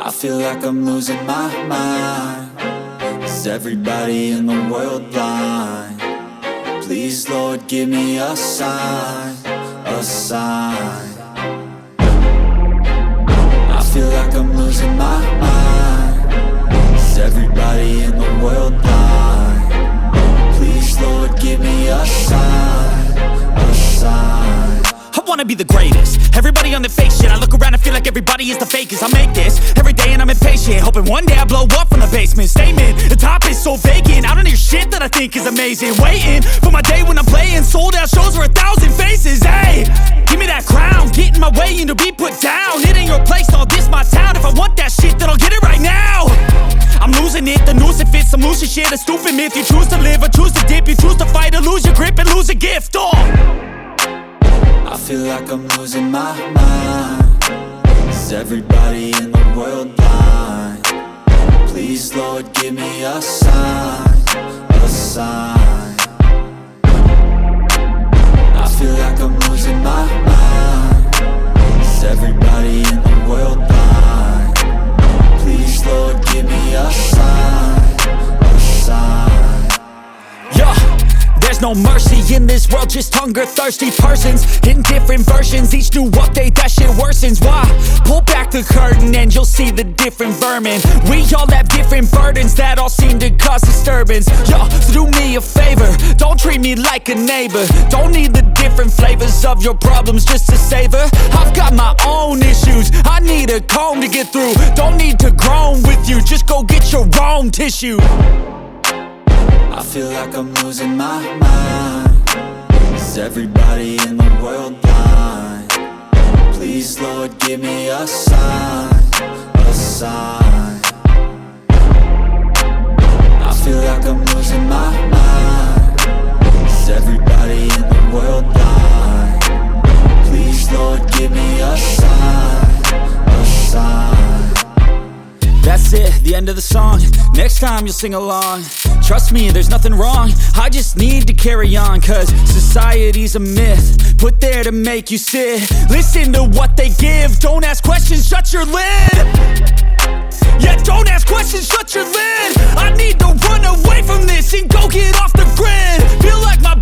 I feel like I'm losing my mind. Is everybody in the world blind? Please, Lord, give me a sign, a sign. I feel like I'm losing my mind. Is everybody in the world blind? Please, Lord, give me a sign, a sign. I wanna be the greatest. Everybody on the fake shit. I look around and feel like everybody is the fakest. I make this every day and I'm impatient, hoping one day I blow up from the basement. Statement, the top is so vacant. I don't hear shit that I think is amazing. Waiting for my day when I'm playing sold out shows for 1,000 faces. Hey, give me that crown, get in my way and to be put down. It ain't your place, all this my town. If I want that shit, then I'll get it right now. I'm losing it, the noose it fits. I'm losing shit, a stupid myth. You choose to live or choose to dip. You choose to fight or lose your grip and lose a gift. I feel like I'm losing my mind. Is everybody in the world blind? Please, Lord, give me a sign, a sign. I feel like I'm losing my mind. Is everybody in the world blind? Please, Lord, give me a sign, a sign. Yeah. There's no mercy in this world, just hunger-thirsty persons in different versions. Each new update, that shit worsens. Why? Pull back the curtain and you'll see the different vermin. We all have different burdens that all seem to cause disturbance. Yo, so do me a favor, don't treat me like a neighbor. Don't need the different flavors of your problems just to savor. I've got my own issues, I need a comb to get through. Don't need to groan with you, just go get your own tissue. I feel like I'm losing my mind. Is everybody in the world blind? Please, Lord, give me a sign, a sign. I feel like I'm losing my mind. Is everybody in the world blind? Please, Lord, give me a sign, a sign. That's it, the end of the song. Next time you'll sing along. Trust me, there's nothing wrong. I just need to carry on, cause society's a myth put there to make you sit. Listen to what they give. Don't ask questions, shut your lid. Yeah, don't ask questions, shut your lid. I need to run away from this and go get off